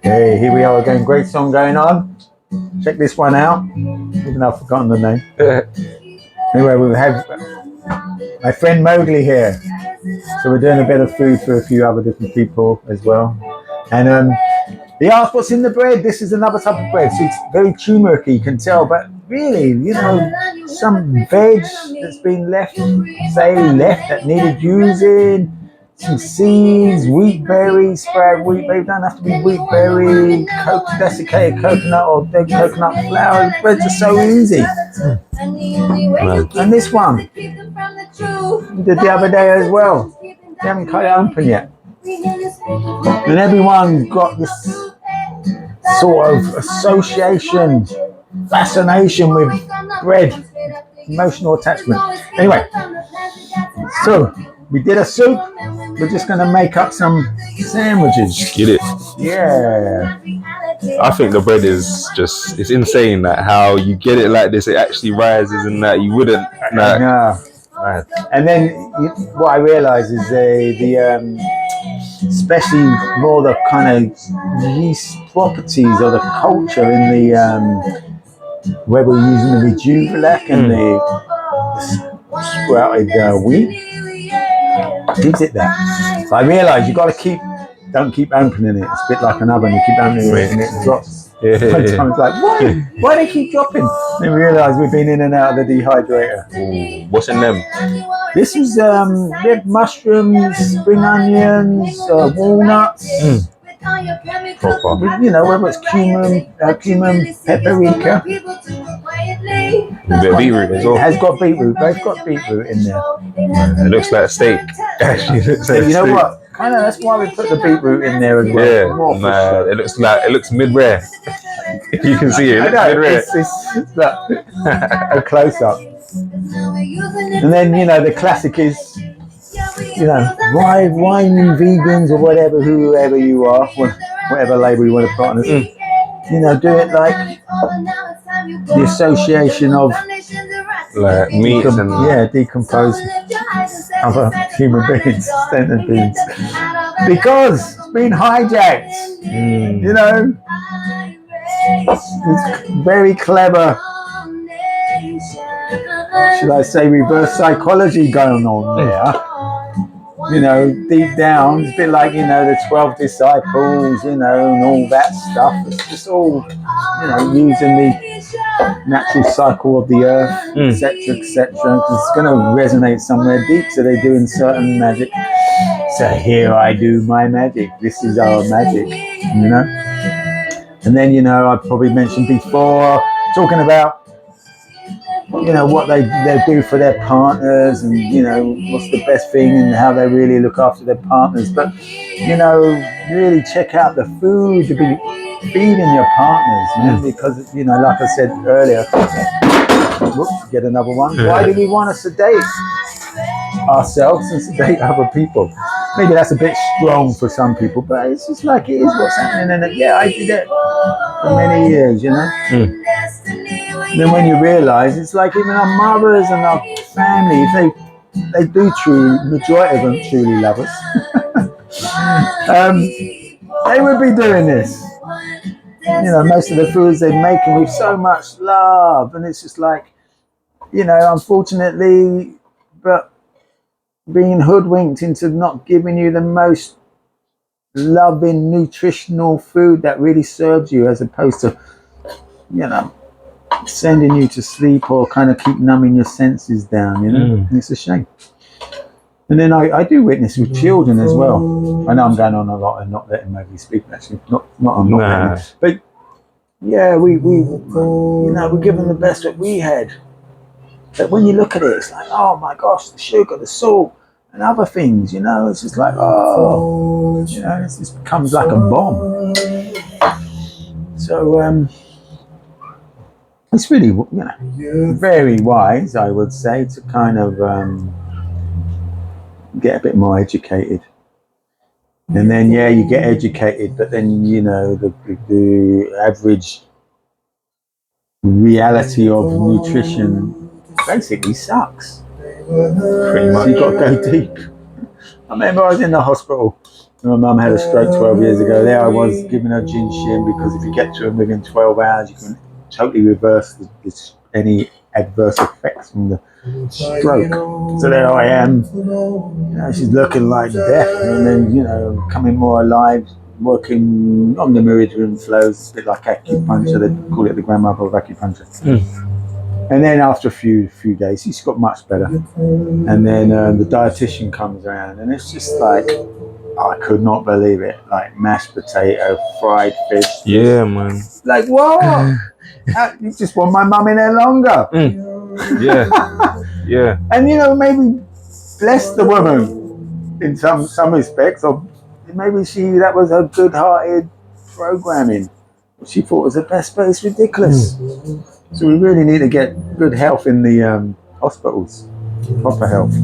Okay, here we are again. Great song going on. Check this one out, even though I've forgotten the name. Anyway, we have my friend Mowgli here. So we're doing a bit of food for a few other different people as well. And he asked what's in the bread. This is another type of bread. So it's very turmeric-y, you can tell. But really, you know, some veg that's been left that needed using. Some seeds, wheat berries, sprout wheat berry. Don't have to be wheat berry, desiccated coconut or dead coconut flour. Breads are so easy. And this one, we did the other day as well. We haven't cut it open yet. And everyone's got this sort of association, fascination with bread, emotional attachment. Anyway, so we did a soup. We're just going to make up some sandwiches. Get it? Yeah. I think the bread is just, it's insane that how you get it like this, it actually rises and that you wouldn't. Like, no. And then what I realised is especially more the kind of yeast properties or the culture in the, where we're using the Rejuvelec and the sprouted wheat. Gives it that. So I realise you got to don't keep opening it. It's a bit like an oven. You keep opening it and it drops. Sometimes like, why do they keep dropping? Then we realise we've been in and out of the dehydrator. Ooh, what's in them? This is red mushrooms, spring onions, walnuts. Proper. You know, whether it's cumin, paprika. A bit of beetroot as well. It has got beetroot. Both got beetroot in there. It looks like a steak. Actually, it looks like you know steak. What? Kind of. That's why we put the beetroot in there as well. Yeah, man. It looks mid-rare. You can see it. It looks mid-rare. It's a close-up. And then the classic is, why vegans or whoever you are, whatever label you want to put on us, do it like the association of like meat and decomposed other human beings, sentient beings, because it's been hijacked. It's very clever. Should I say reverse psychology going on there? Deep down, it's a bit like, the 12 disciples, and all that stuff. It's just all, using the natural cycle of the earth, etc., etc. Because it's going to resonate somewhere deep, so they're doing certain magic. So here I do my magic. This is our magic, And then, I probably mentioned before, talking about what they do for their partners and what's the best thing and how they really look after their partners, but really check out the food to be feeding your partners, because like I said earlier, get another one. Why do we want to sedate ourselves and sedate other people? Maybe that's a bit strong for some people, but it's just like it is what's happening. And I did it for many years, And then when you realise, it's like even our mothers and our family, if they do majority of them truly love us, they would be doing this. Most of the foods they're making with so much love, and it's just like, unfortunately, but being hoodwinked into not giving you the most loving, nutritional food that really serves you, as opposed to, sending you to sleep or kind of keep numbing your senses down, It's a shame. And then I do witness with children as well. I know I'm going on a lot and not letting Mowgli speak, actually. But yeah, we give them the best that we had. But when you look at it, it's like, oh my gosh, the sugar, the salt, and other things, it's just like, it just becomes like a bomb. So, it's really, very wise, I would say, to kind of get a bit more educated. And then, you get educated, but then, the average reality of nutrition basically sucks. Pretty much. So you've got to go deep. I remember I was in the hospital My mum had a stroke 12 years ago. There I was giving her ginseng because if you get to them within 12 hours, you can totally reverse any adverse effects from the stroke. So there I am. She's looking like death, and then coming more alive, working on the meridian flows, a bit like acupuncture. They call it the grandmother of acupuncture. And then after a few days, she's got much better. And then the dietitian comes around, and it's just like, I could not believe it. Like mashed potato, fried fish. Yeah, man. Like, what? You just want my mum in there longer. Yeah. And maybe bless the woman in some respects, or maybe that was her good-hearted programming. What she thought was the best, but it's ridiculous. So we really need to get good health in the hospitals, proper health.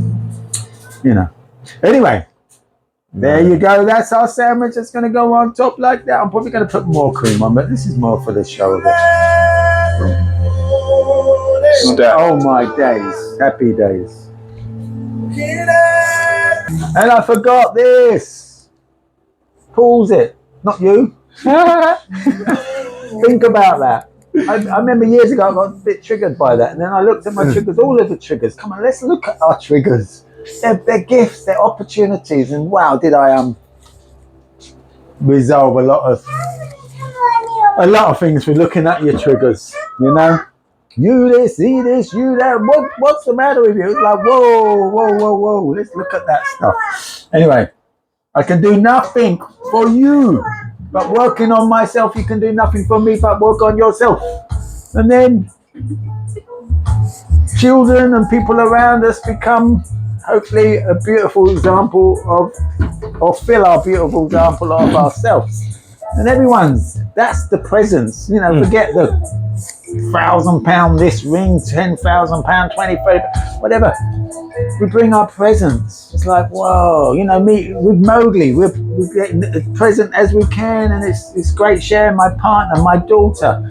Anyway, there you go. That's our sandwich. It's going to go on top like that. I'm probably going to put more cream on, but this is more for the show of it. Oh my days, happy days. And I forgot this. Pause it, not you. Think about that. I remember years ago I got a bit triggered by that, and then I looked at my triggers, all of the triggers. Come on, let's look at our triggers. They're gifts, they're opportunities, and wow, did I resolve a lot of things for looking at your triggers. You this, you this, you that. What's the matter with you? It's like whoa. Let's look at that stuff. Anyway, I can do nothing for you. But working on myself, you can do nothing for me but work on yourself. And then children and people around us become, hopefully, a beautiful example or fill our beautiful example of ourselves. And that's the presence. Forget the £1,000 this ring, £10,000, 20, 30, whatever. We bring our presence. It's like, whoa, me with Mowgli, we're getting as present as we can, and it's great sharing my partner, my daughter.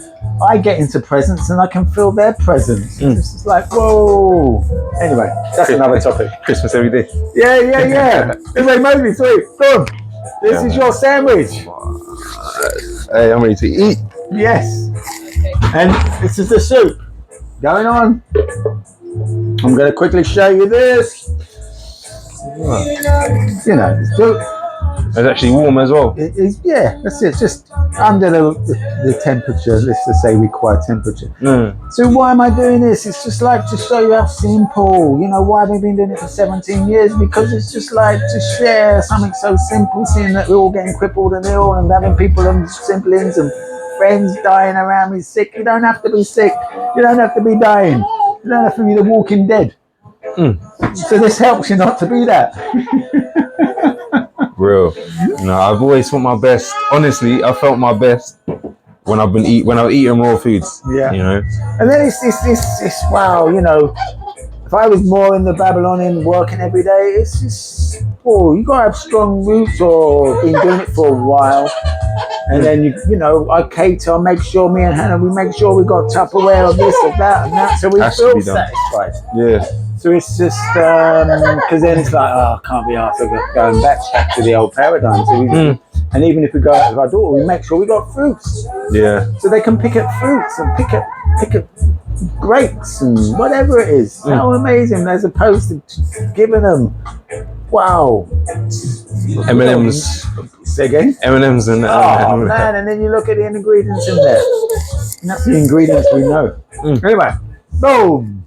I get into presence and I can feel their presence. It's just like, whoa. Anyway, that's another topic. Christmas every day. Yeah. Anyway, Mowgli, sweet, go on. This is your sandwich. Hey, I'm ready to eat. Yes. And this is the soup. Going on. I'm going to quickly show you this. It's actually warm as well. That's it. Just under the temperature, let's just say required temperature. So why am I doing this? It's just like to show you how simple. Why have we been doing it for 17 years? Because it's just like to share something so simple, seeing that we're all getting crippled and ill and having people and siblings and friends dying around me sick. You don't have to be sick. You don't have to be dying. You don't have to be the walking dead. So this helps you not to be that. Real. I've always felt my best. Honestly, I felt my best when I've eaten raw foods. Yeah. And then it's wow. If I was more in the Babylonian working every day, it's just you gotta have strong roots or been doing it for a while. And then I cater, make sure me and Hannah, we make sure we got Tupperware of this, of that, and that, so we feel satisfied. Yeah. So it's just because then it's like, I can't be asked going back to the old paradigm. So and even if we go out with our daughter, we make sure we got fruits. Yeah. So they can pick up fruits and pick up grapes and whatever it is. How amazing, as opposed to giving them, wow. M&M's. Say again? M&M's and oh man, and then you look at the ingredients in there. And that's the ingredients we know. Anyway, boom.